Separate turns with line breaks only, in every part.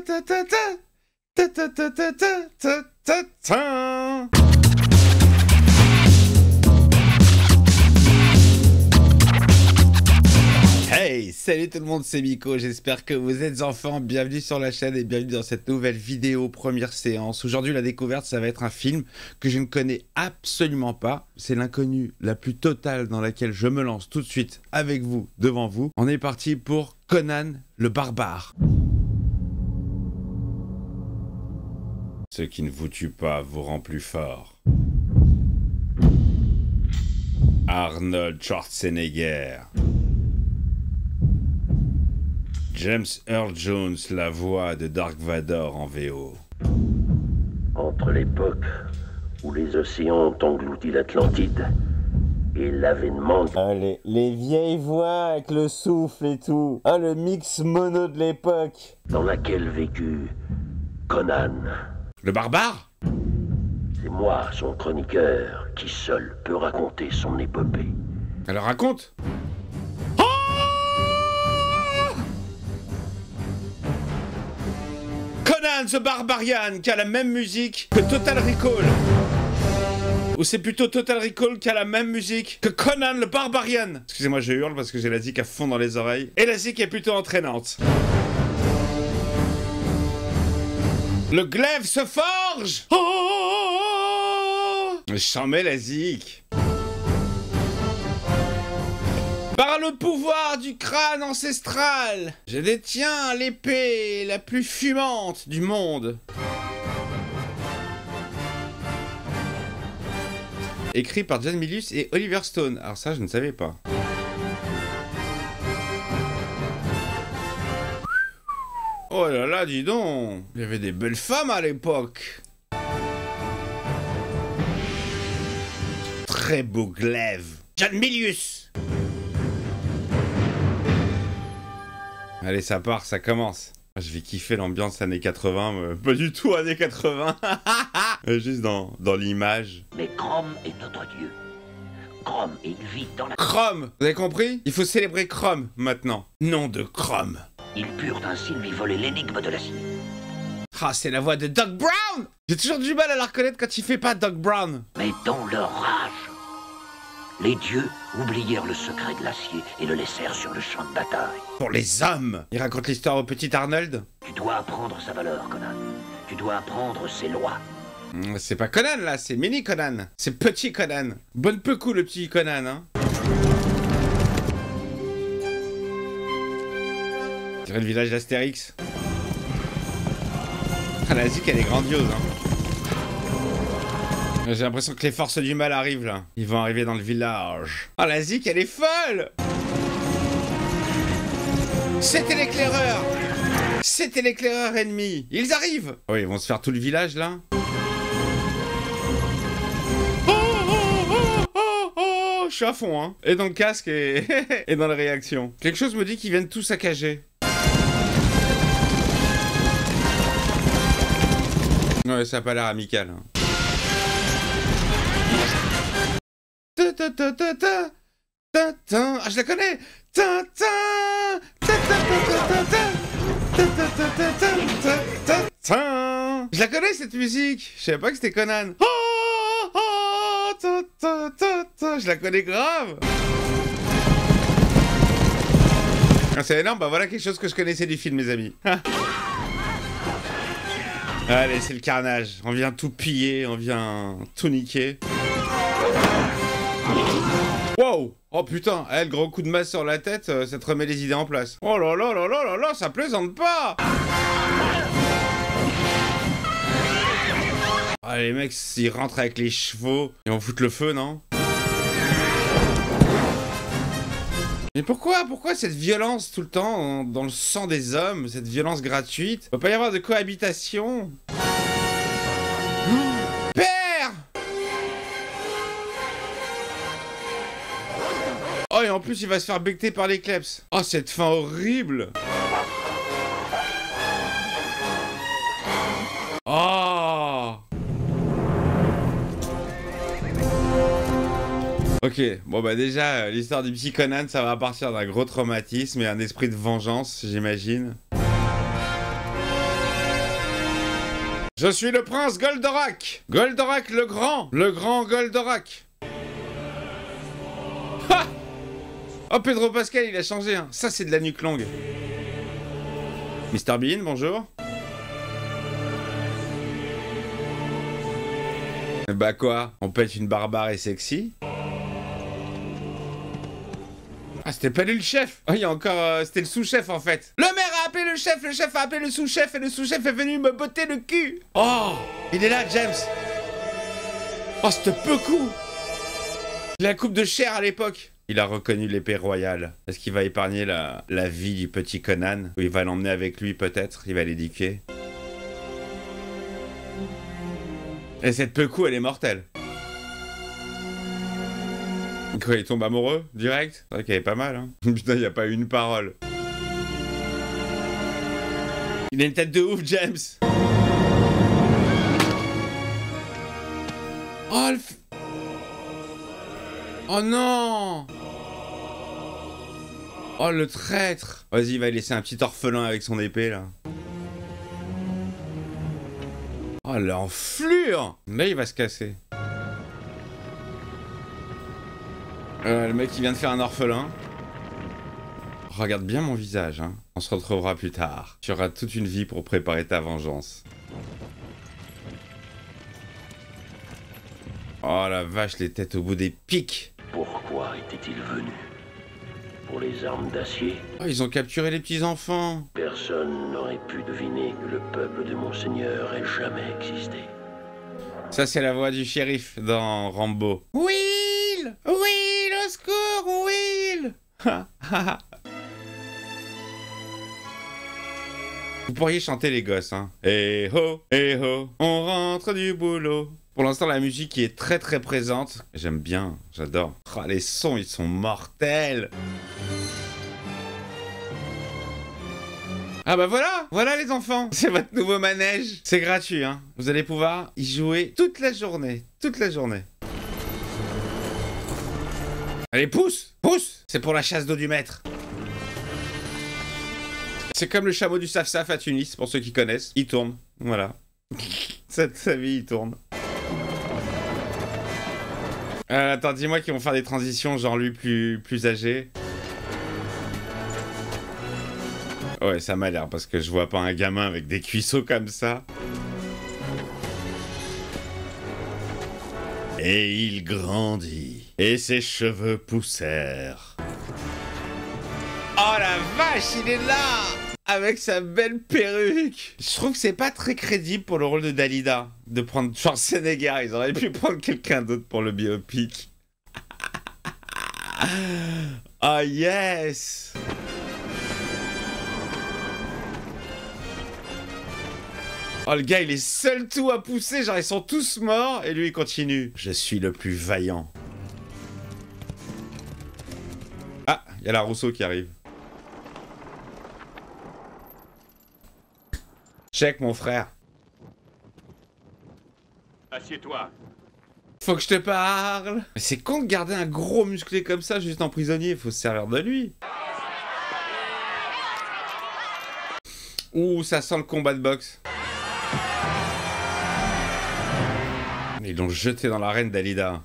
ta ta ta ta ta ta ta ta ta ta ta. Hey, salut tout le monde, c'est Miko, j'espère que vous êtes en forme, bienvenue sur la chaîne et bienvenue dans cette nouvelle vidéo, première séance. Aujourd'hui la découverte, ça va être un film que je ne connais absolument pas. C'est l'inconnue la plus totale dans laquelle je me lance tout de suite avec vous, devant vous. On est parti pour Conan le barbare. Ce qui ne vous tue pas vous rend plus fort. Arnold Schwarzenegger. James Earl Jones, la voix de Dark Vador en VO.
Entre l'époque où les océans ont englouti l'Atlantide et l'avènement...
les vieilles voix avec le souffle et tout. Le mix mono de l'époque.
dans laquelle vécut Conan.
Le barbare?
C'est moi, son chroniqueur, qui seul peut raconter son épopée.
Alors raconte. Conan the Barbarian, qui a la même musique que Total Recall. Ou c'est plutôt Total Recall qui a la même musique que Conan le Barbarian. Excusez-moi, je hurle parce que j'ai la zik à fond dans les oreilles. Et la zik est plutôt entraînante. Le glaive se forge. J'en mets la zik. Par le pouvoir du crâne ancestral, je détiens l'épée la plus fumante du monde. Écrit par John Milius et Oliver Stone. Alors ça, je ne savais pas. Oh là là, dis donc. Il y avait des belles femmes à l'époque. Très beau glaive. John Milius. Allez, ça part, ça commence. Je vais kiffer l'ambiance années 80, pas du tout années 80. Juste dans l'image.
Mais Chrome est notre dieu. Chrome, et il vit dans la...
Chrome, vous avez compris? Il faut célébrer Chrome maintenant. Nom de Chrome.
Ils purent ainsi lui voler l'énigme de l'acier.
Ah, c'est la voix de Doc Brown. J'ai toujours du mal à la reconnaître quand il fait pas Doc Brown.
Mais dans leur rage, les dieux oublièrent le secret de l'acier et le laissèrent sur le champ de bataille.
Pour les hommes. Il raconte l'histoire au petit Arnold.
Tu dois apprendre sa valeur, Conan. Tu dois apprendre ses lois.
C'est pas Conan là, c'est mini Conan. C'est petit Conan. Bonne peu cool le petit Conan, hein. On dirait le village d'Astérix. Ah, la zik elle est grandiose, hein. J'ai l'impression que les forces du mal arrivent là. Ils vont arriver dans le village. Ah, la zik elle est folle. C'était l'éclaireur. C'était l'éclaireur ennemi. Ils arrivent. Oh, ils vont se faire tout le village là. Je suis à fond, hein. Et dans le casque et, et dans la réaction. Quelque chose me dit qu'ils viennent tout saccager. Ouais, ça a pas l'air amical, hein. Ah, je la connais. Je la connais cette musique. Je savais pas que c'était Conan. Je la connais grave. Ah, c'est énorme, bah voilà quelque chose que je connaissais du film, mes amis. Allez, c'est le carnage. On vient tout piller, on vient tout niquer. Wow! Oh putain, le gros coup de masse sur la tête, ça te remet les idées en place. Oh là là là là là là, ça plaisante pas! Ah, les mecs, s'ils rentrent avec les chevaux, ils vont foutre le feu, non? Mais pourquoi cette violence tout le temps dans le sang des hommes, cette violence gratuite? Il va pas y avoir de cohabitation? Père! Oh, et en plus, il va se faire becter par les kleps. Oh, cette fin horrible! Oh! Ok, bon bah déjà, l'histoire du petit Conan, ça va partir d'un gros traumatisme et un esprit de vengeance, j'imagine. Je suis le prince Goldorak. Goldorak le grand Goldorak. Ha! Oh, Pedro Pascal, il a changé, hein. Ça, c'est de la nuque longue. Mr Bean, bonjour. Bah quoi? On peut être une barbare et sexy? Ah, c'était pas lui le chef. Oh, il y a encore... c'était le sous-chef, en fait. Le maire a appelé le chef a appelé le sous-chef, et le sous-chef est venu me botter le cul. Oh, il est là, James. Oh, c'était peu cool. La coupe de chair à l'époque. Il a reconnu l'épée royale. Est-ce qu'il va épargner la vie du petit Conan? Ou il va l'emmener avec lui, peut-être? Il va l'éduquer. Et cette Pekou, elle est mortelle. Quoi, il tombe amoureux, direct? C'est vrai qu'elle est pas mal, hein. Putain, il n'y a pas une parole. Il a une tête de ouf, James. Oh, oh non! Oh, le traître! Vas-y, il va laisser un petit orphelin avec son épée, là. Oh, l'enflure! Là, il va se casser. Le mec, il vient de faire un orphelin. Regarde bien mon visage, hein. On se retrouvera plus tard. Tu auras toute une vie pour préparer ta vengeance. Oh la vache, les têtes au bout des pics.
Pourquoi était-il venu? Pour les armes d'acier?
Oh, ils ont capturé les petits-enfants.
Personne n'aurait pu deviner que le peuple de Monseigneur ait jamais existé.
Ça, c'est la voix du shérif dans Rambo. Will! Will, au secours, Will! Vous pourriez chanter les gosses, hein. Eh ho, on rentre du boulot. Pour l'instant, la musique qui est très très présente. J'aime bien, j'adore. Oh, les sons, ils sont mortels. Ah bah voilà, voilà les enfants. C'est votre nouveau manège. C'est gratuit, hein. Vous allez pouvoir y jouer toute la journée. Toute la journée. Allez, pousse, pousse. C'est pour la chasse d'eau du maître. C'est comme le chameau du Saf-Saf à Tunis, pour ceux qui connaissent. Il tourne, voilà. Sa vie, il tourne. Attends, dis-moi qu'ils vont faire des transitions, genre lui plus âgé. Ouais, ça m'a l'air, parce que je vois pas un gamin avec des cuisseaux comme ça. Et il grandit. Et ses cheveux poussèrent. Oh la vache, il est là! Avec sa belle perruque. Je trouve que c'est pas très crédible pour le rôle de Dalida. De prendre Schwarzenegger. Ils auraient pu prendre quelqu'un d'autre pour le biopic. Ah yes! Oh, le gars, il est seul tout à pousser. Genre, ils sont tous morts. Et lui, il continue. Je suis le plus vaillant. Ah, il y a la Rousseau qui arrive. Check, mon frère.
Assieds-toi.
Faut que je te parle. Mais c'est con de garder un gros musclé comme ça juste en prisonnier. Faut se servir de lui. Ouh, ça sent le combat de boxe. Ils l'ont jeté dans l'arène d'Alida.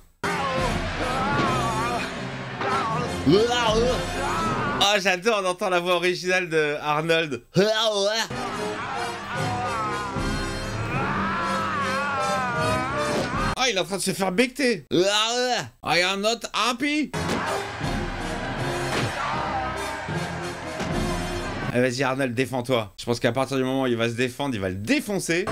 Oh, j'adore d'entendre la voix originale de Arnold. Oh, il est en train de se faire becter. I am not happy. Vas-y Arnold, défends-toi. Je pense qu'à partir du moment où il va se défendre, il va le défoncer.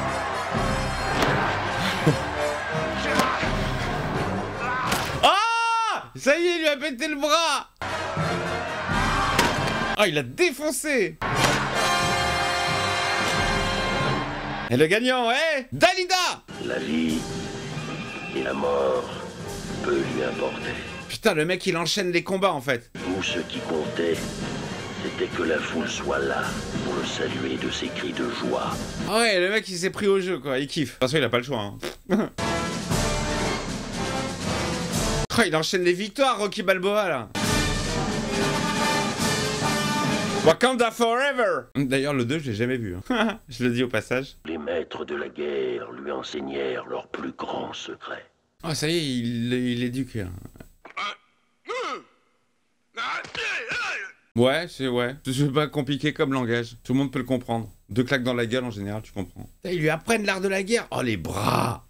Ah! Ça y est, il lui a pété le bras. Oh, il l'a défoncé. Et le gagnant est Dalida.
La vie et la mort peut lui importer.
Putain, le mec, il enchaîne les combats, en fait.
Tout ce qui comptait, c'était que la foule soit là pour le saluer de ses cris de joie.
Ah ouais, le mec, il s'est pris au jeu, quoi. Il kiffe. De toute façon, il a pas le choix, hein. Oh, il enchaîne les victoires, Rocky Balboa, là. Wakanda Forever. D'ailleurs, le 2, je l'ai jamais vu. Hein. Je le dis au passage.
Les maîtres de la guerre lui enseignèrent leurs plus grands secrets.
Oh, ça y est, il éduque. Hein. Ouais, c'est pas compliqué comme langage. Tout le monde peut le comprendre. 2 claques dans la gueule, en général, tu comprends. Ils lui apprennent l'art de la guerre. Oh, les bras.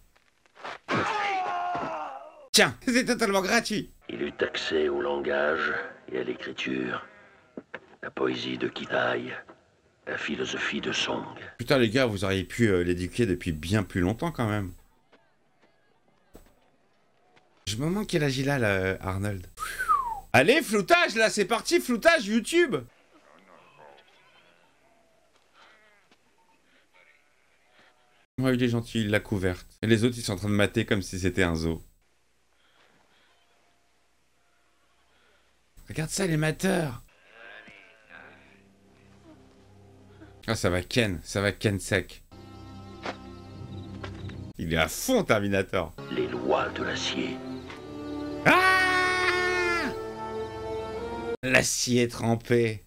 Tiens, c'est totalement gratuit.
Il eut accès au langage et à l'écriture, la poésie de Kitaï, la philosophie de Song.
Putain, les gars, vous auriez pu l'éduquer depuis bien plus longtemps, quand même. Je me demande quel âge il a, là, Arnold. Allez, floutage, là, c'est parti, floutage, YouTube. Ouais, il est gentil, il l'a couverte. Et les autres, ils sont en train de mater comme si c'était un zoo. Regarde ça, les mateurs. Ah, ça va Ken sec. Il est à fond, Terminator.
Les lois de l'acier.
Ah! L'acier trempé.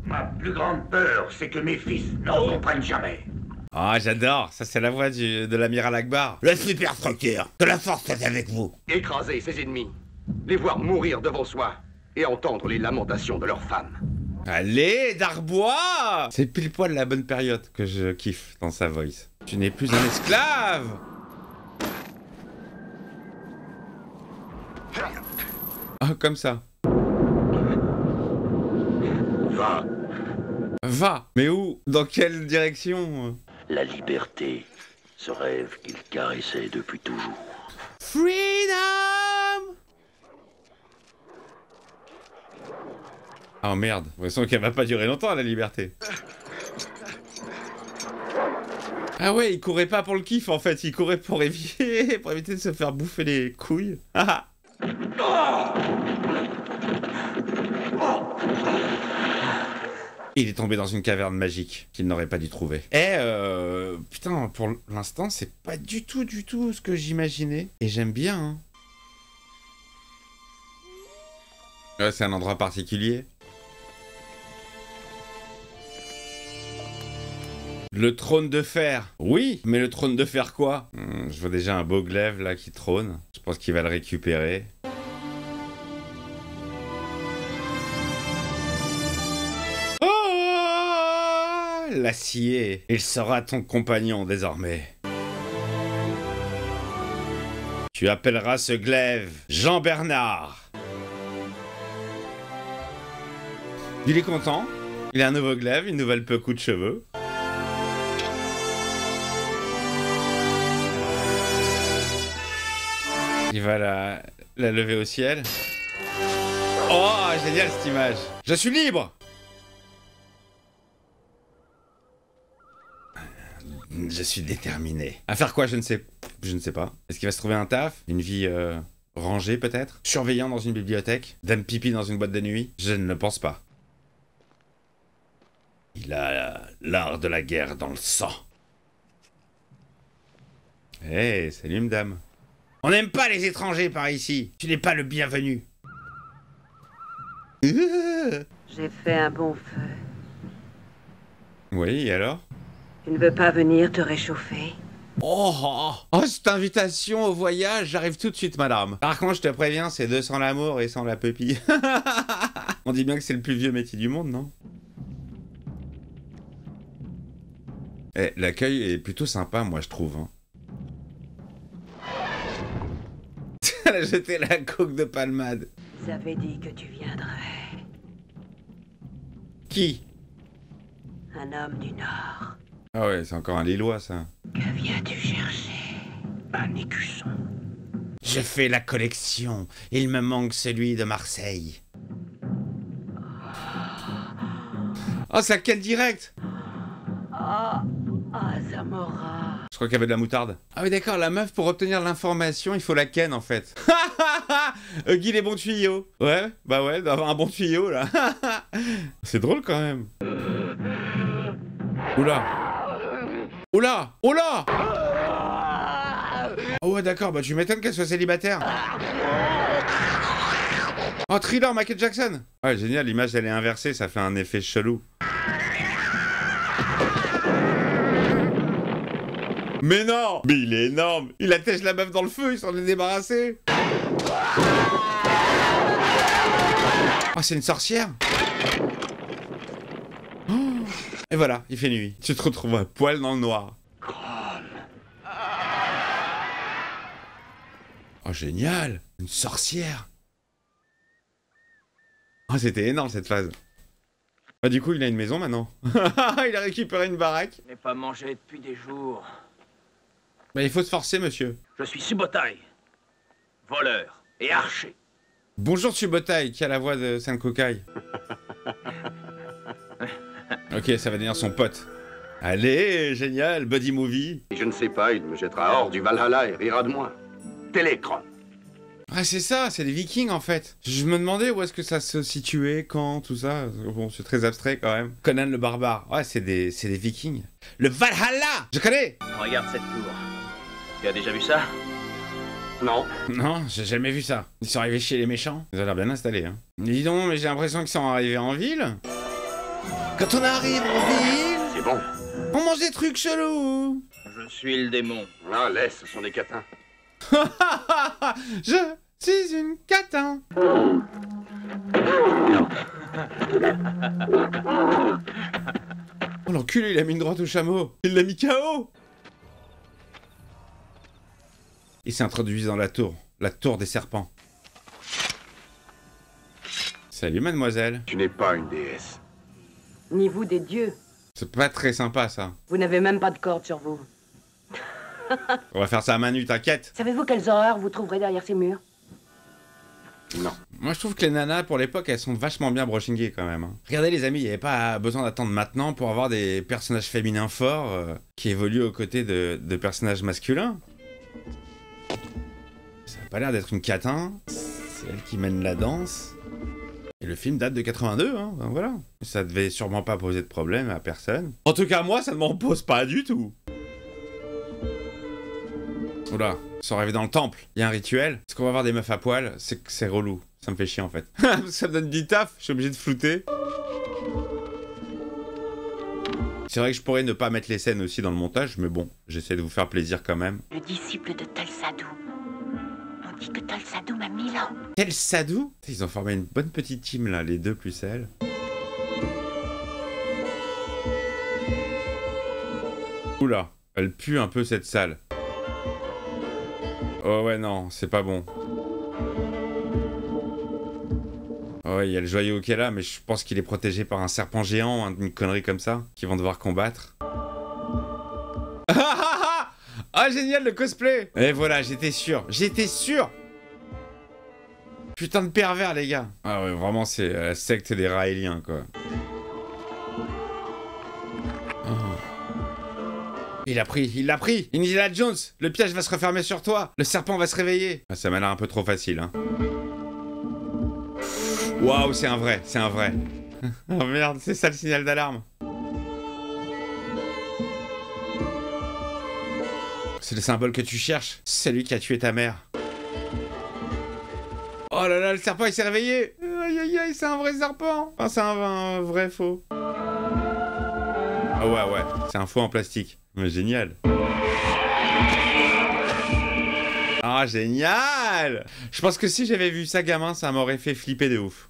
Ma plus grande peur, c'est que mes fils n'en comprennent jamais.
Ah, j'adore. Ça, c'est la voix de l'amiral Akbar. Le super trucker. Que la force est avec vous.
Écraser ses ennemis, les voir mourir devant soi et entendre les lamentations de leurs femmes.
Allez, Darbois! C'est pile poil la bonne période que je kiffe dans sa voice. Tu n'es plus un esclave! Ah, comme ça.
Va.
Va! Mais où? Dans quelle direction?
La liberté, ce rêve qu'il caressait depuis toujours.
Freedom! Oh merde, de toute façon qu'elle va pas durer longtemps la liberté. Ah ouais, il courait pas pour le kiff en fait, il courait pour éviter, de se faire bouffer les couilles. Il est tombé dans une caverne magique qu'il n'aurait pas dû trouver. Putain, pour l'instant, c'est pas du tout ce que j'imaginais. Et j'aime bien, hein. Ouais, c'est un endroit particulier. Le trône de fer. Oui, mais le trône de fer quoi? Je vois déjà un beau glaive là qui trône. Je pense qu'il va le récupérer. Oh, l'acier. Il sera ton compagnon désormais. Tu appelleras ce glaive Jean-Bernard. Il est content. Il a un nouveau glaive, une nouvelle peu coup de cheveux. Il va la lever au ciel. Oh, génial cette image. Je suis libre. Je suis déterminé. À faire quoi, je ne sais pas. Est-ce qu'il va se trouver un taf? Une vie rangée peut-être? Surveillant dans une bibliothèque? Dame pipi dans une boîte de nuit? Je ne le pense pas. Il a l'art de la guerre dans le sang. Hey, salut madame. On n'aime pas les étrangers par ici. Tu n'es pas le bienvenu.
J'ai fait un bon feu.
Oui, et alors?
Tu ne veux pas venir te réchauffer?
Oh, cette invitation au voyage, j'arrive tout de suite, madame. Par contre, je te préviens, c'est 200 l'amour et 100 la pupille. On dit bien que c'est le plus vieux métier du monde, non? Eh, l'accueil est plutôt sympa, moi, je trouve. Hein. Elle a jeté la coque de palmade.
Ils avaient dit que tu viendrais.
Qui?
Un homme du Nord.
Ah ouais, c'est encore un Lillois, ça.
Que viens-tu chercher?
Un écusson.
Je fais la collection. Il me manque celui de Marseille. Oh, ça ken direct.
Zamora.
Je crois qu'il y avait de la moutarde. Ah oui, d'accord, la meuf, pour obtenir l'information, il faut la ken, en fait. Guy, les bons tuyaux. Ouais, bah ouais, d'avoir un bon tuyau, là. C'est drôle, quand même. Oula. Oula. Oula. Oh ouais, d'accord, bah tu m'étonnes qu'elle soit célibataire. Oh, Thriller, Michael Jackson. Ouais, génial, l'image elle est inversée, ça fait un effet chelou. Mais non! Mais il est énorme! Il attèche la meuf dans le feu, il s'en est débarrassé! Oh, c'est une sorcière! Oh. Et voilà, il fait nuit. Tu te retrouves à poil dans le noir. Oh, génial! Une sorcière! Oh, c'était énorme cette phase. Bah, du coup, il a une maison maintenant. Il a récupéré une baraque.
Je n'ai pas mangé depuis des jours.
Bah, il faut se forcer, monsieur.
Je suis Subotai, voleur et archer.
Bonjour, Subotai, qui a la voix de Senkokai. Ok, ça va devenir son pote. Allez, génial, buddy movie.
Et je ne sais pas, il me jettera hors du Valhalla et rira de moi. Télécran.
Ah, c'est ça, c'est des Vikings en fait. Je me demandais où est-ce que ça se situait, quand, tout ça. Bon, c'est très abstrait quand même. Conan le barbare. Ouais, c'est des Vikings. Le Valhalla! Je connais!
Regarde cette tour. Tu as déjà vu ça?
Non.
Non, j'ai jamais vu ça. Ils sont arrivés chez les méchants. Ils ont l'air bien installés, hein. Dis donc, mais j'ai l'impression qu'ils sont arrivés en ville. Quand on arrive en ville,
C'est bon.
on mange des trucs chelous.
Je suis le démon.
Ah, laisse, ce sont des catins.
Je suis une catin. Oh l'enculé, il a mis une droite au chameau. Il l'a mis KO. Il s'est introduit dans la tour des serpents. Salut mademoiselle.
Tu n'es pas une déesse.
Ni vous des dieux.
C'est pas très sympa ça.
Vous n'avez même pas de corde sur vous.
On va faire ça à main nue, t'inquiète.
Savez-vous quelles horreurs vous trouverez derrière ces murs?
Non.
Moi je trouve que les nanas pour l'époque elles sont vachement bien brochingées quand même. Hein. Regardez les amis, il n'y avait pas besoin d'attendre maintenant pour avoir des personnages féminins forts qui évoluent aux côtés de personnages masculins. Ça a pas l'air d'être une catin. C'est elle qui mène la danse. Et le film date de 82, hein, ben voilà. Ça devait sûrement pas poser de problème à personne. En tout cas moi ça ne m'en pose pas du tout. Oula, ils sont arrivés dans le temple. Il y a un rituel. Est-ce qu'on va avoir des meufs à poil? C'est relou. Ça me fait chier en fait. Ça me donne du taf. Je suis obligé de flouter. C'est vrai que je pourrais ne pas mettre les scènes aussi dans le montage, mais bon, j'essaie de vous faire plaisir quand même.
Le disciple de Talsadou. On dit que Talsadou a 1000 ans.
Quel Sadou? Ils ont formé une bonne petite team là, les deux plus elle. Oula, elle pue un peu cette salle. Oh ouais non, c'est pas bon. Oh ouais, il y a le joyau qui est là, mais je pense qu'il est protégé par un serpent géant, une connerie comme ça, qu'ils vont devoir combattre. Ah génial le cosplay. Et voilà, j'étais sûr, Putain de pervers les gars. Ah ouais, vraiment c'est la secte des Raéliens quoi. Il l'a pris Indiana Jones, le piège va se refermer sur toi. Le serpent va se réveiller. Ah, ça m'a l'air un peu trop facile, hein. Waouh, c'est un vrai. Oh merde, c'est ça le signal d'alarme. C'est le symbole que tu cherches. C'est lui qui a tué ta mère. Oh là là, le serpent il s'est réveillé. Aïe aïe aïe, c'est un vrai serpent. Enfin, c'est un vrai faux. Ah ouais, c'est un faux en plastique. Mais génial. Ah, génial! Je pense que si j'avais vu ça gamin, ça m'aurait fait flipper de ouf.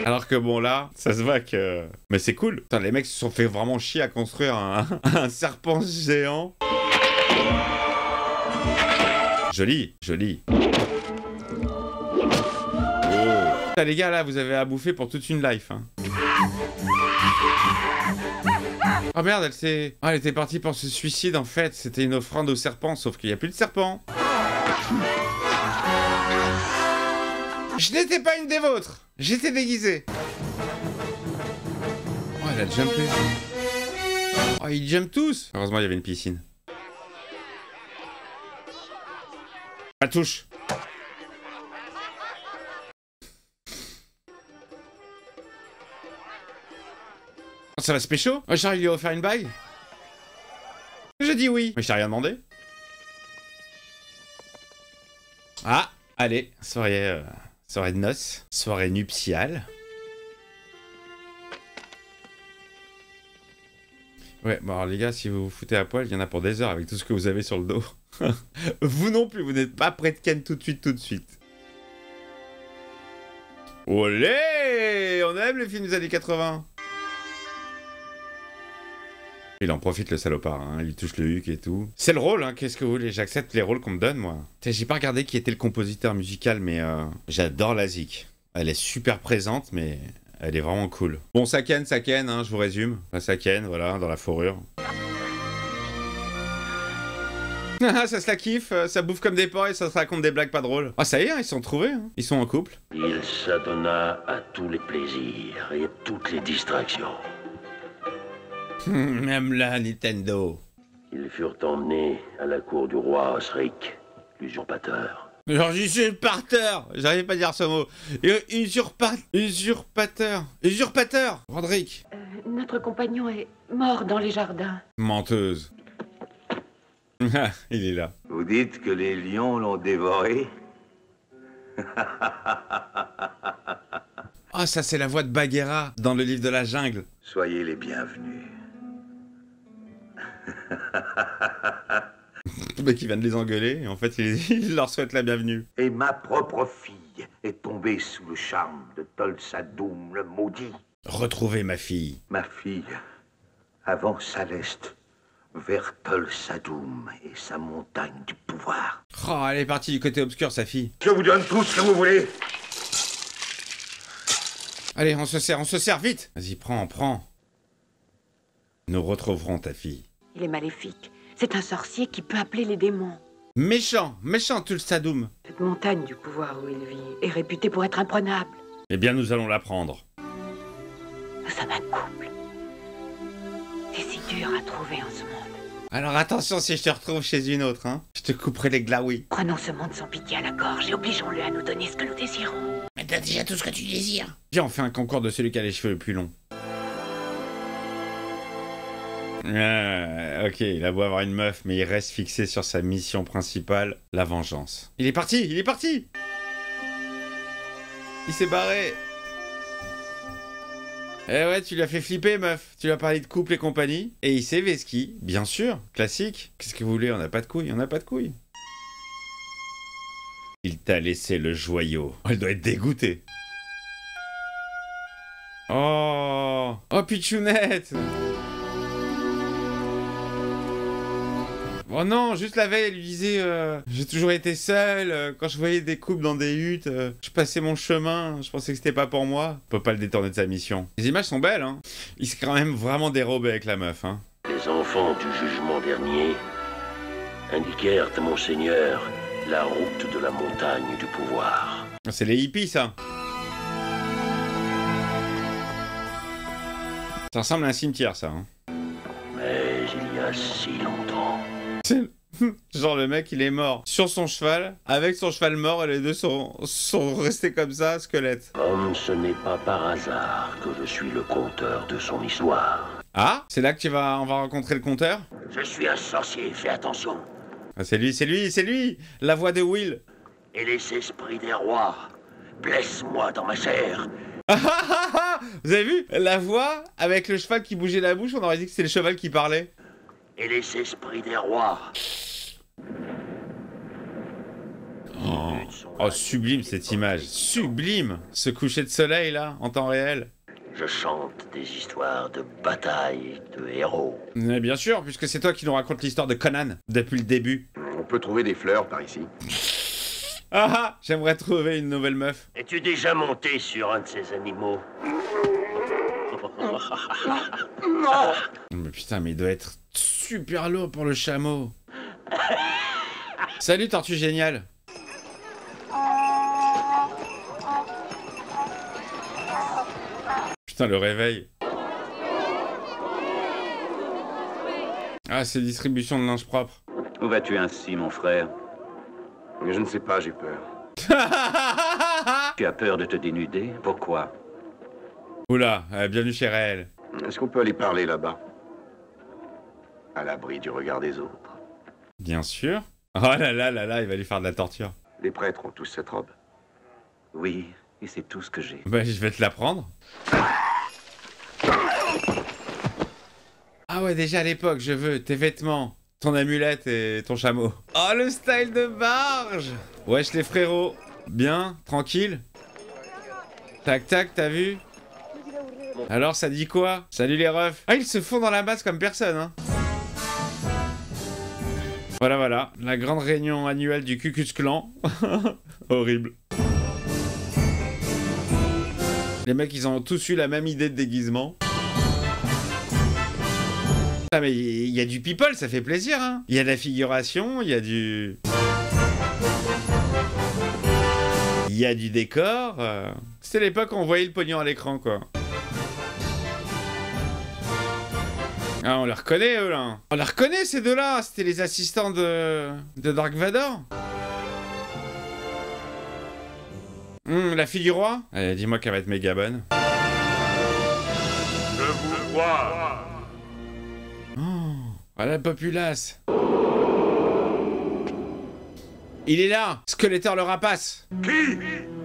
Alors que bon, là, ça se voit que... Mais c'est cool. Putain, les mecs se sont fait vraiment chier à construire un serpent géant. Joli. Oh. Putain, les gars, là, vous avez à bouffer pour toute une life, hein. Oh merde, elle était partie pour se suicide en fait. C'était une offrande au serpent, sauf qu'il n'y a plus de serpent. Je n'étais pas une des vôtres. J'étais déguisé. Oh, elle a jumpé. Oh, ils jumpent tous. Heureusement, il y avait une piscine. La touche. Ça va se pécho? Oh, Charles lui a offert une bague? J'ai dit oui. Mais je t'ai rien demandé. Ah, allez, soirée Soirée de noces, soirée nuptiale. Ouais, bon alors les gars, si vous vous foutez à poil, il y en a pour des heures avec tout ce que vous avez sur le dos. Vous non plus, vous n'êtes pas prêt de ken tout de suite. Olé! On aime les films des années 80. Il en profite le salopard, hein. Il lui touche le huc et tout. C'est le rôle, hein, qu'est-ce que vous voulez, j'accepte les rôles qu'on me donne, moi. J'ai pas regardé qui était le compositeur musical, mais j'adore la zik. Elle est super présente, mais elle est vraiment cool. Bon, ça ken, hein, je vous résume. Ça ken, voilà, dans la fourrure. Ça se la kiffe, ça bouffe comme des porcs et ça se raconte des blagues pas drôles. Ah ça y est, ils sont trouvés, hein. Ils sont en couple.
Il s'adonna à tous les plaisirs et à toutes les distractions.
Même là, Nintendo.
Ils furent emmenés à la cour du roi Osric, l'usurpateur.
Genre usurpateur, j'arrive pas à dire ce mot. Usurpateur, Roderick.
Notre compagnon est mort dans les jardins.
Menteuse. Il est là.
Vous dites que les lions l'ont dévoré?
Ah, ça c'est la voix de Bagheera dans le livre de la jungle.
Soyez les bienvenus.
Le mec qui vient de les engueuler et en fait il leur souhaite la bienvenue.
Et ma propre fille est tombée sous le charme de Tol Sadoum le maudit.
Retrouvez ma fille.
Ma fille avance à l'est vers Tol Sadoum et sa montagne du pouvoir.
Oh, elle est partie du côté obscur, sa fille.
Je vous donne tout ce que vous voulez.
Allez, on se sert, vite. Vas-y, prends. Nous retrouverons ta fille.
Il est maléfique. C'est un sorcier qui peut appeler les démons.
Méchant, Tol Sadoum.
Cette montagne du pouvoir où il vit est réputée pour être imprenable.
Eh bien, nous allons l'apprendre.
Nous sommes un couple. C'est si dur à trouver en ce monde.
Alors attention si je te retrouve chez une autre, hein. Je te couperai les glaouis.
Prenons ce monde sans pitié à la gorge et obligeons-le à nous donner ce que nous désirons.
Mais t'as déjà tout ce que tu désires. Viens, on fait un concours de celui qui a les cheveux les plus longs. Ok, il a beau avoir une meuf, mais il reste fixé sur sa mission principale, la vengeance. Il est parti. Il s'est barré. Eh ouais, tu lui as fait flipper, meuf. Tu lui as parlé de couple et compagnie. Et il s'est vesquille, bien sûr, classique. Qu'est-ce que vous voulez, on n'a pas de couilles, Il t'a laissé le joyau. Elle doit être dégoûtée. Oh, Pichounette. Oh non, juste la veille, elle lui disait j'ai toujours été seule, quand je voyais des couples dans des huttes, je passais mon chemin, je pensais que c'était pas pour moi. On peut pas le détourner de sa mission. Les images sont belles, hein. Il s'est quand même vraiment dérobé avec la meuf, hein.
Les enfants du jugement dernier indiquèrent à Monseigneur la route de la montagne du pouvoir.
C'est les hippies, ça. Ça ressemble à un cimetière, ça, hein.
Mais il y a si longtemps...
Genre le mec il est mort sur son cheval, avec son cheval mort et les deux sont restés comme ça, squelettes.
Comme ce n'est pas par hasard que je suis le conteur de son histoire.
Ah, c'est là que on va rencontrer le conteur.
Je suis un sorcier, fais attention.
Ah, c'est lui, la voix de Will.
Et les esprits des rois, blesse-moi dans ma chair.
Vous avez vu la voix avec le cheval qui bougeait la bouche, on aurait dit que c'était le cheval qui parlait.
Et les esprits des rois.
Oh, sublime cette image, sublime. Ce coucher de soleil là, en temps réel.
Je chante des histoires de batailles, de héros.
Mais bien sûr, puisque c'est toi qui nous raconte l'histoire de Conan depuis le début.
On peut trouver des fleurs par ici.
J'aimerais trouver une nouvelle meuf.
Es-tu déjà monté sur un de ces animaux?
Non. Mais putain, mais il doit être super lourd pour le chameau. Salut Tortue Géniale. Putain, le réveil. Ah, c'est distribution de linge propre.
Où vas-tu ainsi, mon frère?
Je ne sais pas, j'ai peur.
Tu as peur de te dénuder? Pourquoi?
Oula, bienvenue chez Réel.
Est-ce qu'on peut aller parler là-bas? À l'abri du regard des autres.
Bien sûr. Oh là là, il va lui faire de la torture.
Les prêtres ont tous cette robe.
Oui, et c'est tout ce que j'ai.
Bah, je vais te la prendre. Ah ouais, déjà à l'époque, je veux tes vêtements, ton amulette et ton chameau. Oh, le style de barge! Wesh les frérots. Bien, tranquille. Tac tac, t'as vu? Alors, ça dit quoi? Salut les refs. Ah, ils se font dans la masse comme personne, hein. Voilà, voilà. La grande réunion annuelle du Ku Klux Klan. Horrible. Les mecs, ils ont tous eu la même idée de déguisement. Ah mais il y a du people, ça fait plaisir, hein. Il y a de la figuration, il y a du... Il y a du décor. C'était l'époque où on voyait le pognon à l'écran, quoi. Ah, on les reconnaît, eux, là. On les reconnaît, ces deux-là. C'était les assistants de Dark Vador. La fille du roi. Allez, dis-moi qu'elle va être méga bonne.
Je vous crois.
Ah, la populace. Il est là, Skeletor le rapace.
Qui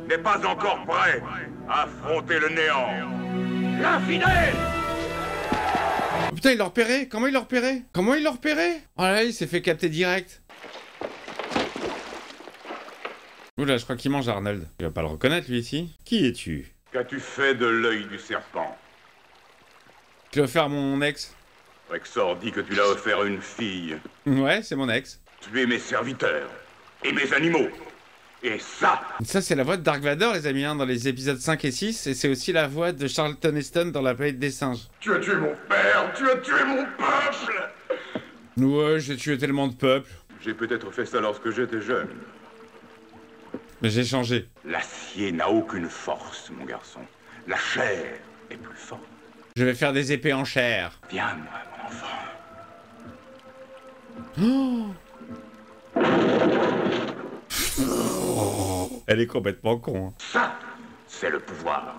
n'est pas encore prêt à affronter le néant? L'infidèle!
Oh, putain, il l'a repéré. Comment il l'a repéré? Comment il l'a repéré? Oh là, il s'est fait capter direct. Oula, je crois qu'il mange Arnold. Il va pas le reconnaître, lui, ici. Qui es-tu?
Qu'as-tu fait de l'œil du serpent?
Je l'ai offert à mon ex.
Rexor dit que tu l'as offert à une fille.
Ouais, c'est mon ex.
Tu es mes serviteurs et mes animaux. Et ça,
Ça, c'est la voix de Dark Vador, les amis, hein, dans les épisodes 5 et 6. Et c'est aussi la voix de Charlton Heston dans La planète des singes.
tu as tué mon père, tu as tué mon peuple.
Ouais, j'ai tué tellement de peuples.
J'ai peut-être fait ça lorsque j'étais jeune.
Mais j'ai changé.
L'acier n'a aucune force, mon garçon. La chair est plus forte.
Je vais faire des épées en chair.
Viens-moi, mon enfant.
Elle est complètement con. Hein.
Ça, c'est le pouvoir.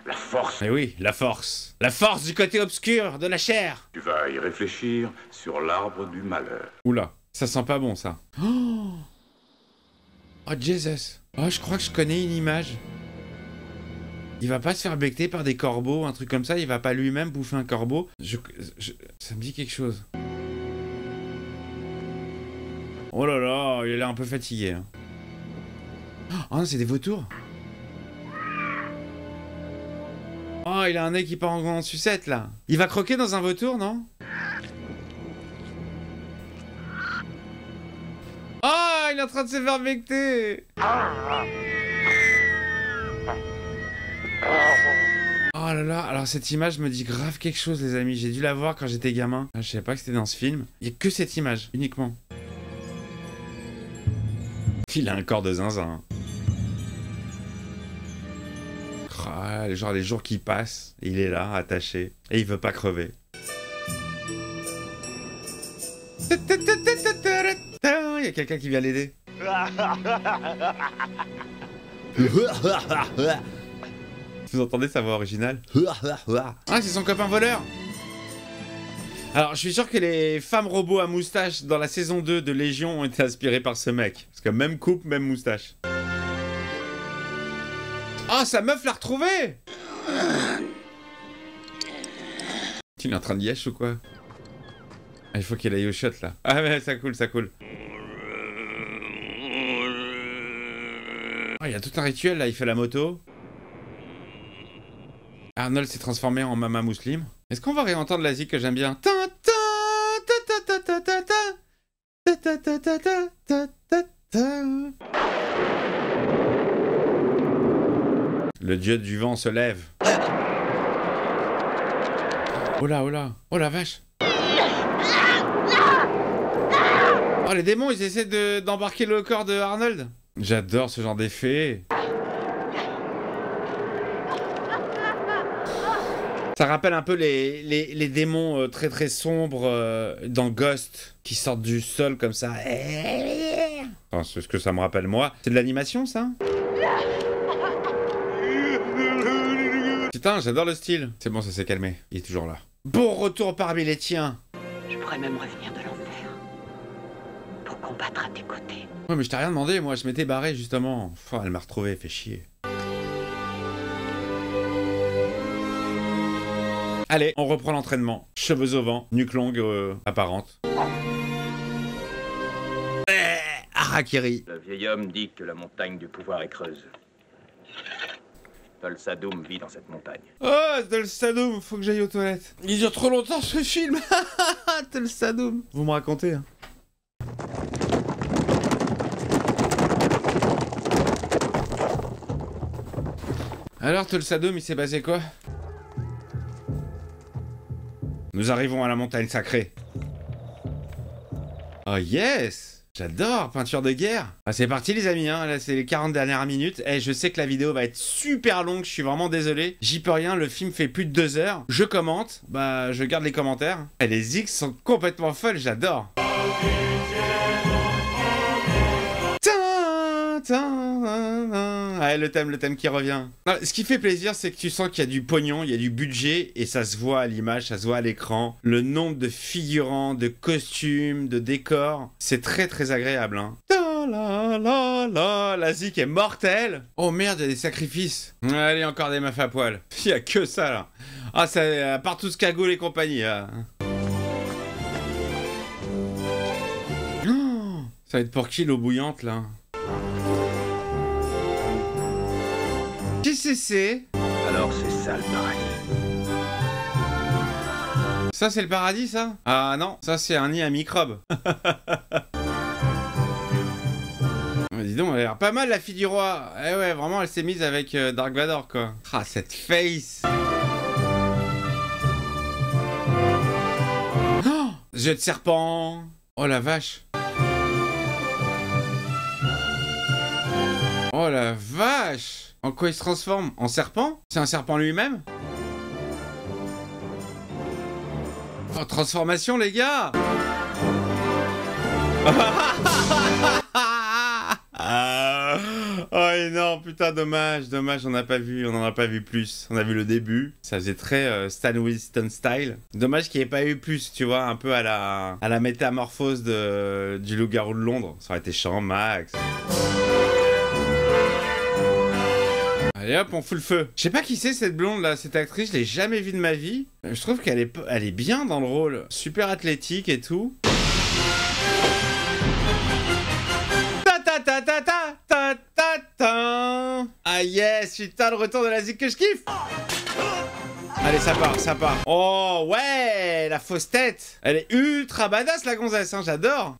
La force.
Mais oui, la force. La force du côté obscur de la chair.
Tu vas y réfléchir sur l'arbre du malheur.
Oula, ça sent pas bon, ça. Oh, Jesus. Oh, je crois que je connais une image. Il va pas se faire becter par des corbeaux, un truc comme ça. Il va pas lui-même bouffer un corbeau. Ça me dit quelque chose. Oh là là, il a l'air un peu fatigué. Hein. Oh non, c'est des vautours. Oh, il a un nez qui part en sucette, là. Il va croquer dans un vautour, non? Oh, il est en train de se faire becter. Oh là là, alors cette image me dit grave quelque chose, les amis. J'ai dû la voir quand j'étais gamin. Ah, je savais pas que c'était dans ce film. Il y a que cette image, uniquement. Il a un corps de zinzin. Ah, genre les jours qui passent, il est là, attaché, et il veut pas crever. Il y a quelqu'un qui vient l'aider. Vous entendez sa voix originale? Ah, c'est son copain voleur. Alors, je suis sûr que les femmes robots à moustache dans la saison 2 de Légion ont été inspirées par ce mec. Parce que même coupe, même moustache. Oh, sa meuf l'a retrouvé! Il est en train de yesh ou quoi? Ah, il faut qu'il aille au shot, là. Ah ouais, ça coule, ça coule. Oh, il y a tout un rituel, là. Il fait la moto. Arnold s'est transformé en Mama Muslim. Est-ce qu'on va réentendre la zik que j'aime bien? Le dieu du vent se lève. Oh là, oh là. Oh la vache. Oh, les démons, ils essaient d'embarquer le corps de Arnold. J'adore ce genre d'effet. Ça rappelle un peu les démons très très sombres dans Ghost qui sortent du sol comme ça. Enfin, c'est ce que ça me rappelle moi. C'est de l'animation, ça? Putain, j'adore le style. C'est bon, ça s'est calmé. Il est toujours là. Bon retour parmi les tiens.
Je pourrais même revenir de l'enfer pour combattre à tes côtés.
Ouais, mais je t'ai rien demandé, moi. Je m'étais barré, justement. Oh, elle m'a retrouvé, fait chier. Allez, on reprend l'entraînement. Cheveux au vent, nuque longue apparente. Harakiri.
Le vieil homme dit que la montagne du pouvoir est creuse. Tol Sadoum vit dans cette montagne.
Oh, Tol Sadoum, faut que j'aille aux toilettes. Il dure trop longtemps ce film. Tol Sadoum. Vous me racontez, hein. Alors, Tol Sadoum, il s'est passé quoi? Nous arrivons à la montagne sacrée. Oh yes! J'adore, peinture de guerre. Ah, c'est parti les amis, hein. Là c'est les 40 dernières minutes. Et je sais que la vidéo va être super longue, je suis vraiment désolé. J'y peux rien, le film fait plus de 2 heures. Je commente, bah je garde les commentaires. Et les X sont complètement folles, j'adore. Ah, le thème qui revient. Non, ce qui fait plaisir, c'est que tu sens qu'il y a du pognon, il y a du budget, et ça se voit à l'image, ça se voit à l'écran. Le nombre de figurants, de costumes, de décors, c'est très très agréable, hein. La zik est mortelle. Oh merde, il y a des sacrifices. Allez, encore des meufs à poil. Il y a que ça, là. Ah, ça, à part tout ce cagoule et compagnie, là. Oh, ça va être pour qui, l'eau bouillante, là? Qu'est-ce que c'est?
Alors c'est ça le paradis.
Ça c'est le paradis ça? Ah non, ça c'est un nid à microbes. Dis donc, elle a l'air pas mal la fille du roi. Eh ouais, vraiment elle s'est mise avec Dark Vador quoi. Ah cette face. Oh, jeu de serpent. Oh la vache. Oh la vache. En quoi il se transforme? En serpent? C'est un serpent lui-même? Oh, transformation, les gars! Oh non, putain, dommage, on n'a pas vu, on en a pas vu plus. On a vu le début, ça faisait très Stan Winston style. Dommage qu'il n'y ait pas eu plus, tu vois, un peu à la métamorphose du loup-garou de Londres. Ça aurait été chiant, max. Allez hop, on fout le feu. Je sais pas qui c'est cette blonde là, cette actrice, je l'ai jamais vue de ma vie. Je trouve qu'elle est bien dans le rôle. Super athlétique et tout. Ah yes, putain, le retour de la zik que je kiffe. Allez, ça part. Oh, ouais, la fausse tête. Elle est ultra badass, la gonzesse, hein, j'adore.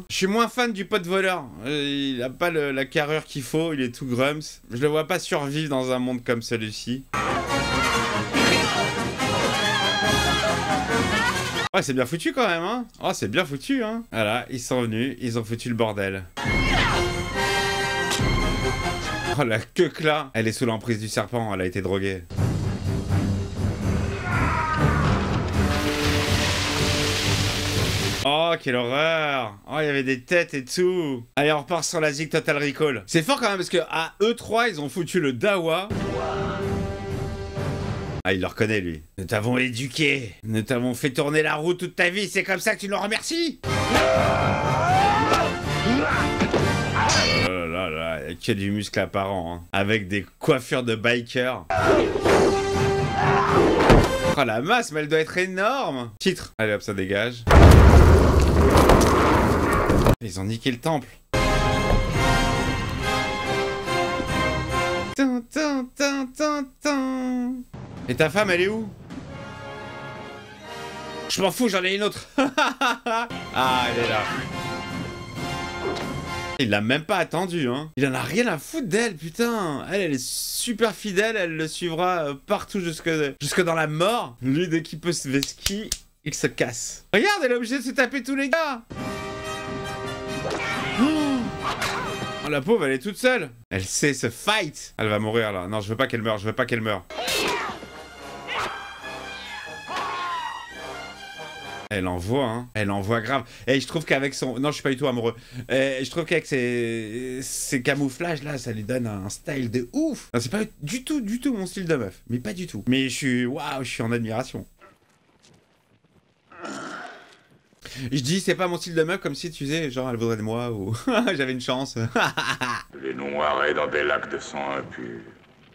Je suis moins fan du pote voleur. Il a pas la carrure qu'il faut, il est tout grums. Je le vois pas survivre dans un monde comme celui-ci. Ouais, c'est bien foutu quand même, hein. Oh, c'est bien foutu, hein. Voilà, ils sont venus, ils ont foutu le bordel. Oh la queue là. Elle est sous l'emprise du serpent, elle a été droguée. Oh quelle horreur. Oh il y avait des têtes et tout. Allez on repart sur la zik Total Recall. C'est fort quand même parce que à E3 ils ont foutu le Dawa. Ah il le reconnaît lui. Nous t'avons éduqué. Nous t'avons fait tourner la roue toute ta vie. C'est comme ça que tu nous remercies. Il y a que du muscle apparent, hein. Avec des coiffures de bikers. Oh la masse, mais elle doit être énorme. Titre. Allez hop, ça dégage. Ils ont niqué le temple. Et ta femme, elle est où? Je m'en fous, j'en ai une autre. Ah, elle est là. Il l'a même pas attendu, hein. Il en a rien à foutre d'elle, putain. Elle est super fidèle, elle le suivra partout jusque dans la mort. Lui, dès qu'il peut se vesquiller, il se casse. Regarde, elle est obligée de se taper tous les gars. Oh, la pauvre, elle est toute seule. Elle sait se fight. Elle va mourir, là. Non, je veux pas qu'elle meure, Elle envoie, hein. Elle envoie grave. Et je trouve qu'avec son... Non, je suis pas du tout amoureux. Je trouve qu'avec ses camouflages, là, ça lui donne un style de ouf. C'est pas du tout mon style de meuf. Mais pas du tout. Mais je suis... Waouh, je suis en admiration. Je dis, c'est pas mon style de meuf comme si, tu sais, genre, elle voudrait de moi ou... J'avais une chance.
Les noirer dans des lacs de sang impur.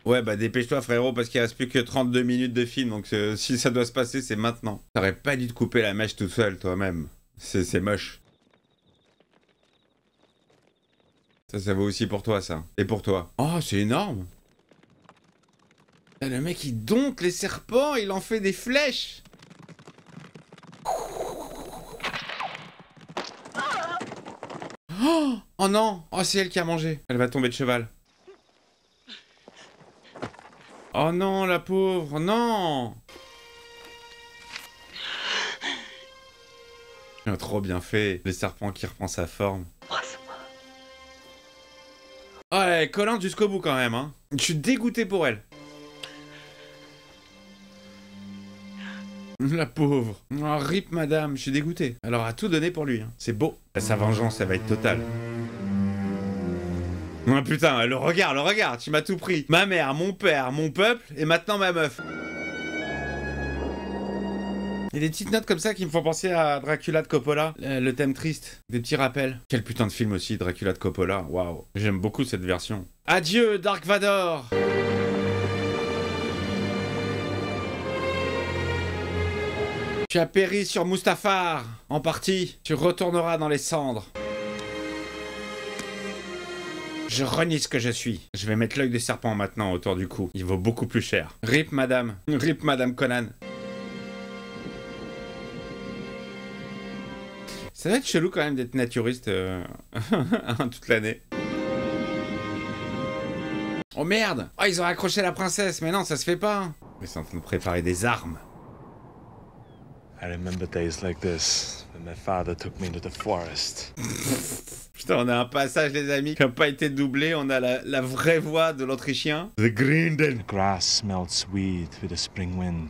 Ouais, bah dépêche-toi, frérot, parce qu'il reste plus que 32 minutes de film, donc si ça doit se passer, c'est maintenant. T'aurais pas dû te couper la mèche tout seul, toi-même. C'est moche. Ça vaut aussi pour toi, ça. Et pour toi. Oh, c'est énorme. Là, le mec, il dompte les serpents, il en fait des flèches. Oh non! Oh, c'est elle qui a mangé. Elle va tomber de cheval. Oh non, la pauvre, non! Il a trop bien fait. Le serpent qui reprend sa forme. Oh, elle est collante jusqu'au bout quand même, hein. Je suis dégoûté pour elle. La pauvre. Oh, rip madame, je suis dégoûté. Elle aura tout donné pour lui, hein. C'est beau. Sa vengeance, elle va être totale. Oh putain, le regard, tu m'as tout pris. Ma mère, mon père, mon peuple, et maintenant ma meuf. Il y a des petites notes comme ça qui me font penser à Dracula de Coppola, le thème triste, des petits rappels. Quel putain de film aussi, Dracula de Coppola, waouh. J'aime beaucoup cette version. Adieu, Dark Vador. Tu as péri sur Mustafar, en partie. Tu retourneras dans les cendres. Je renie ce que je suis. Je vais mettre l'œil de serpent maintenant autour du cou. Il vaut beaucoup plus cher. Rip madame. Rip madame Conan. Ça va être chelou quand même d'être naturiste toute l'année. Oh merde! Oh, ils ont accroché la princesse, mais non, ça se fait pas. Ils sont en train de préparer des armes.
I remember days like this, when my father took me to the forest.
Putain, on a un passage, les amis, qui n'a pas été doublé. On a la vraie voix de l'Autrichien. The Grinden.
The grass smelled sweet with the spring wind.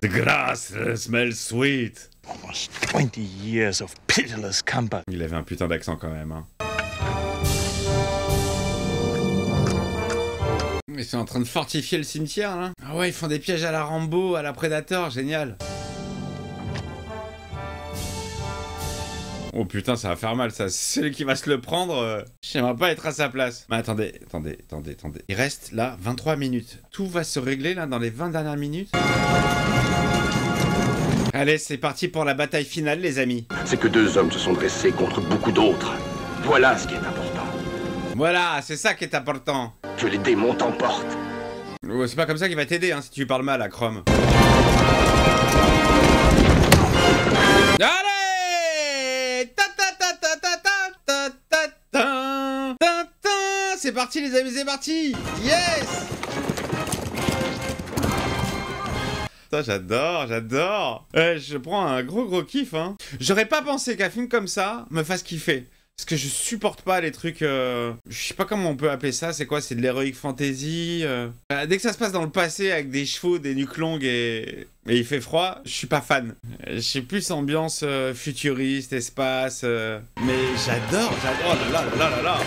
The grass smells sweet.
Almost 20 years of pitiless combat.
Il avait un putain d'accent quand même, hein. Ils sont en train de fortifier le cimetière, là. Ah ouais, ils font des pièges à la Rambo, à la Predator, génial. Oh putain, ça va faire mal, ça. C'est celui qui va se le prendre. J'aimerais pas être à sa place. Mais attendez. Il reste, là, 23 minutes. Tout va se régler, là, dans les 20 dernières minutes. Allez, c'est parti pour la bataille finale, les amis.
C'est que deux hommes se sont dressés contre beaucoup d'autres. Voilà ce qui est important.
Voilà, c'est ça qui est important.
Que les démons t'emportent.
Oh, c'est pas comme ça qu'il va t'aider, hein, si tu lui parles mal à Chrome. Allez! C'est parti, les amis, c'est parti! Yes! Putain, j'adore. Je prends un gros kiff, hein. J'aurais pas pensé qu'un film comme ça me fasse kiffer. Parce que je supporte pas les trucs... Je sais pas comment on peut appeler ça, c'est quoi? C'est de l'heroic fantasy dès que ça se passe dans le passé avec des chevaux, des nuques longues et il fait froid, je suis pas fan. Je suis plus ambiance futuriste, espace... Mais j'adore. Oh là.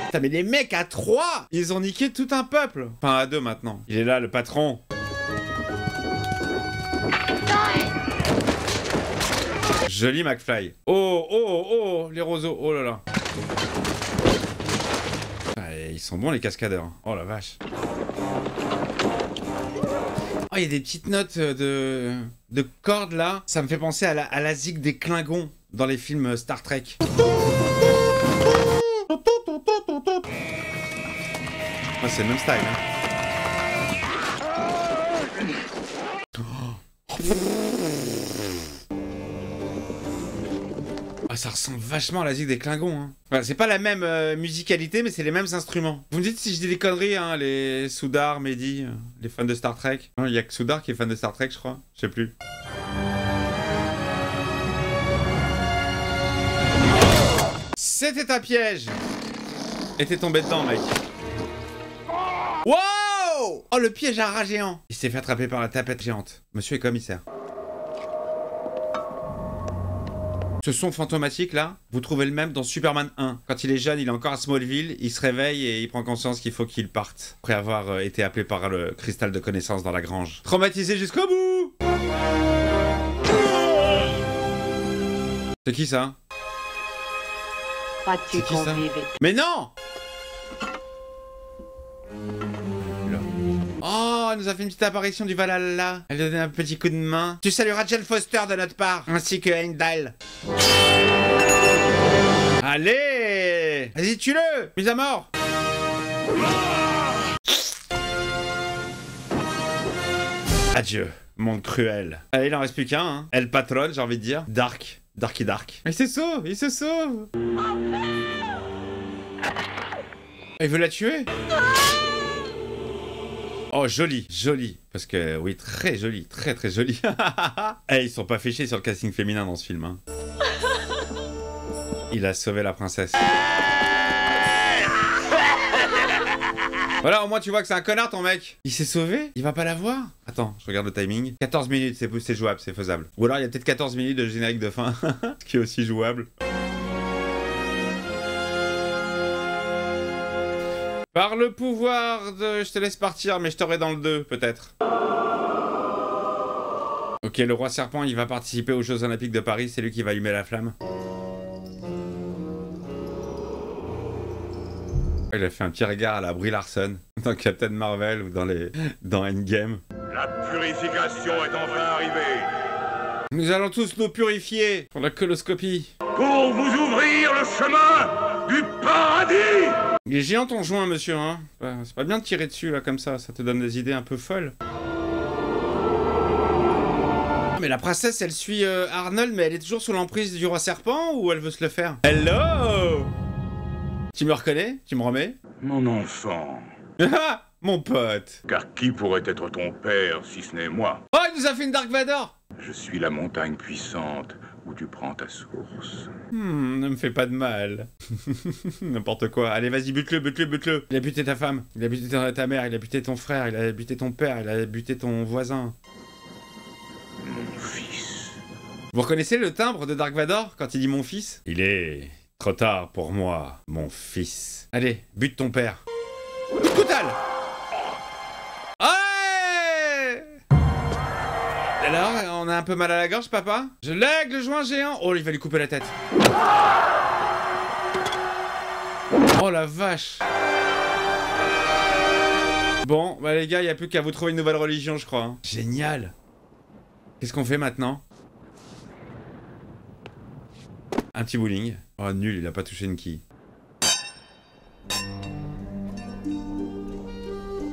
Putain, mais les mecs à 3, ils ont niqué tout un peuple. Enfin, à 2 maintenant. Il est là, le patron. Joli McFly. Oh, les roseaux. Oh là là. Ah, ils sont bons, les cascadeurs. Oh la vache. Oh, il y a des petites notes de cordes là. Ça me fait penser à la zig des Klingons dans les films Star Trek. Oh, c'est le même style, hein. Ah, ça ressemble vachement à la zig des Klingons, hein. Enfin, c'est pas la même musicalité, mais c'est les mêmes instruments. Vous me dites si je dis des conneries, hein, les Soudar, Mehdi, les fans de Star Trek. Non, il y a que Soudar qui est fan de Star Trek, je crois. Je sais plus. C'était un piège. Et t'es tombé dedans, mec. Wow! Oh, le piège à rat géant. Il s'est fait attraper par la tapette géante. Monsieur est commissaire. Ce son fantomatique là, vous trouvez le même dans Superman 1. Quand il est jeune, il est encore à Smallville, il se réveille et il prend conscience qu'il faut qu'il parte. Après avoir été appelé par le cristal de connaissance dans la grange. Traumatisé jusqu'au bout. C'est qui ça?
Crois-tu qu'on vive?
Mais non! Oh, elle nous a fait une petite apparition du Valhalla. Elle a donné un petit coup de main. Tu salueras Jane Foster de notre part, ainsi que Heimdall. Allez! Vas-y, tue-le! Mise à mort! Adieu, monde cruel. Allez, il en reste plus qu'un, hein. El Patron, j'ai envie de dire. Dark. Darky Dark. Il se sauve! Il se sauve! Il veut la tuer? Oh, joli, joli. Parce que, oui, très joli, très très joli. Eh, ils sont pas fichés sur le casting féminin dans ce film, hein. Il a sauvé la princesse. Voilà, au moins tu vois que c'est un connard ton mec. Il s'est sauvé? Il va pas la voir? Attends, je regarde le timing. 14 minutes, c'est jouable, c'est faisable. Ou alors il y a peut-être 14 minutes de générique de fin, ce qui est aussi jouable. Par le pouvoir de... Je te laisse partir, mais je t'aurai dans le 2, peut-être. Ok, le roi serpent, il va participer aux Jeux Olympiques de Paris, c'est lui qui va allumer la flamme. Il a fait un petit regard à la Brie Larson dans Captain Marvel ou dans Endgame.
La purification est enfin arrivée.
Nous allons tous nous purifier pour la coloscopie.
Pour vous ouvrir le chemin du paradis.
Il est géant ton joint, monsieur, hein. C'est pas bien de tirer dessus, là, comme ça te donne des idées un peu folles. Mais la princesse, elle suit Arnold, mais elle est toujours sous l'emprise du roi serpent ou elle veut se le faire? Hello! Tu me reconnais? Tu me remets?
Mon enfant.
Ah, mon pote.
Car qui pourrait être ton père si ce n'est moi?
Oh, il nous a fait une Dark Vador!
Je suis la montagne puissante où tu prends ta source.
Ne me fais pas de mal. N'importe quoi. Allez, vas-y, bute-le, bute-le, bute-le. Il a buté ta femme, il a buté ta mère, il a buté ton frère, il a buté ton père, il a buté ton voisin.
Mon fils.
Vous reconnaissez le timbre de Dark Vador quand il dit mon fils? Il est trop tard pour moi, mon fils. Allez, bute ton père. Brutal! Ouais! Alors, on a un peu mal à la gorge, papa? Je lègue le joint géant. Oh, il va lui couper la tête. Oh la vache. Bon, bah les gars, il n'y a plus qu'à vous trouver une nouvelle religion, je crois. Hein. Génial. Qu'est-ce qu'on fait maintenant? Un petit bowling. Oh, nul, il a pas touché une quille.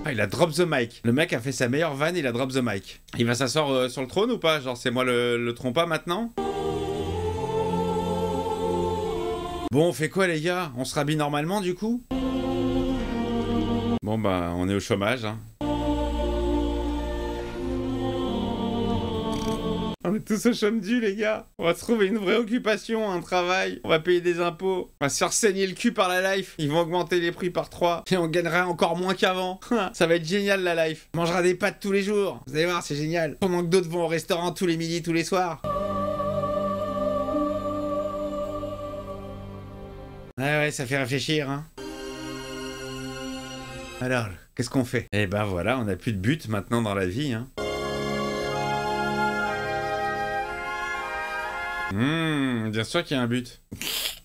Ah, il a drop the mic. Le mec a fait sa meilleure vanne, il a drop the mic. Il va s'asseoir sur le trône ou pas? Genre, c'est moi le trompa maintenant? Bon, on fait quoi, les gars? On se rhabille normalement, du coup? Bon, bah, on est au chômage, hein. On est tous au chômage, les gars. On va se trouver une vraie occupation, un travail. On va payer des impôts. On va se faire saigner le cul par la life. Ils vont augmenter les prix par 3. Et on gagnera encore moins qu'avant. Ça va être génial, la life. On mangera des pâtes tous les jours. Vous allez voir, c'est génial. Pendant que d'autres vont au restaurant tous les midis, tous les soirs. Ouais, ça fait réfléchir, hein. Alors, qu'est-ce qu'on fait? Eh ben voilà, on n'a plus de but maintenant dans la vie, hein. Bien sûr qu'il y a un but.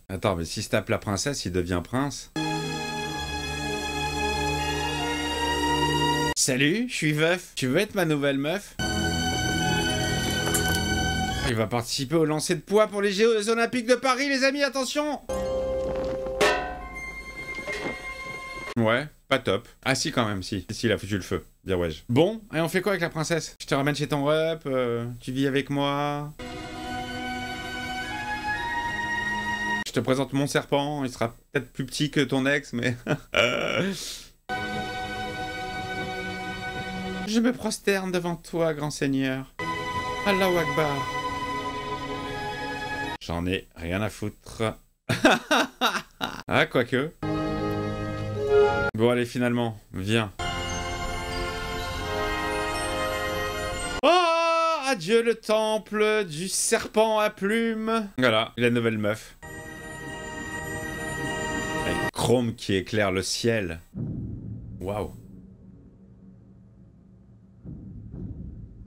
Attends, mais s'il se tape la princesse, il devient prince. Salut, je suis veuf. Tu veux être ma nouvelle meuf? Il va participer au lancer de poids pour les Jeux Olympiques de Paris, les amis, attention! Ouais, pas top. Ah si, quand même, si. Si, il a foutu le feu. Bien ouais. Bon, et on fait quoi avec la princesse? Je te ramène chez ton rep, tu vis avec moi. Je te présente mon serpent, il sera peut-être plus petit que ton ex, mais... Je me prosterne devant toi, grand seigneur. Allahu Akbar. J'en ai rien à foutre. Ah, quoique. Bon, allez, finalement, viens. Oh, adieu le temple du serpent à plumes. Voilà, la nouvelle meuf. Avec Chrome qui éclaire le ciel. Waouh.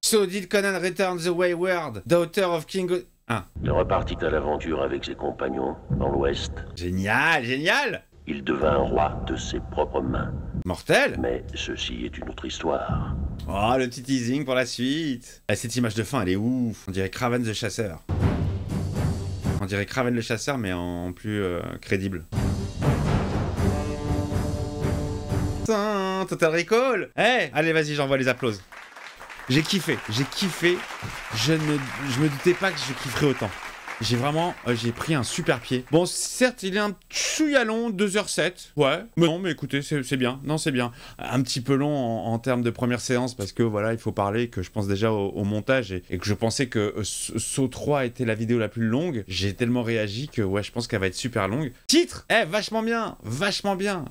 So did Conan return the wayward, daughter of King... Ah.
Il repartit à l'aventure avec ses compagnons dans l'Ouest.
Génial, génial.
Il devint roi de ses propres mains.
Mortel.
Mais ceci est une autre histoire.
Oh, le petit teasing pour la suite. Ah, cette image de fin, elle est ouf. On dirait Kraven the Chasseur. On dirait Kraven le Chasseur, mais en plus crédible. Total Recall. Eh, allez, vas-y, j'envoie les applauses. J'ai kiffé. Je me doutais pas que je kifferais autant. J'ai vraiment, j'ai pris un super pied. Bon, certes, il est un chouïa long, 2h07. Ouais, mais non, mais écoutez, c'est bien. Non, c'est bien. Un petit peu long en termes de première séance, parce que voilà, il faut parler que je pense déjà au montage et que je pensais que Saw 3 était la vidéo la plus longue. J'ai tellement réagi que, ouais, je pense qu'elle va être super longue. Titre, vachement bien.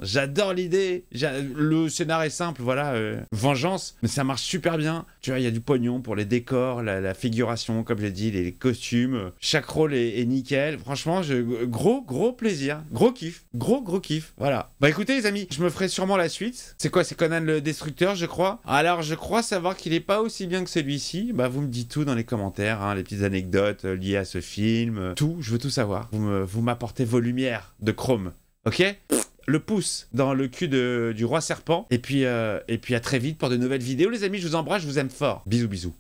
J'adore l'idée. Le scénar est simple, voilà, vengeance, mais ça marche super bien. Tu vois, il y a du pognon pour les décors, la figuration, comme j'ai dit, les costumes. Chaque rôle est nickel. Franchement, gros plaisir. Gros kiff. Voilà. Bah écoutez les amis, je me ferai sûrement la suite. C'est quoi? C'est Conan le Destructeur, je crois. Alors, je crois savoir qu'il est pas aussi bien que celui-ci. Bah vous me dites tout dans les commentaires, hein, les petites anecdotes liées à ce film. Tout, je veux tout savoir. Vous m'apportez vos lumières de chrome. Ok? Le pouce dans le cul du roi serpent. Et puis à très vite pour de nouvelles vidéos les amis. Je vous embrasse, je vous aime fort. Bisous.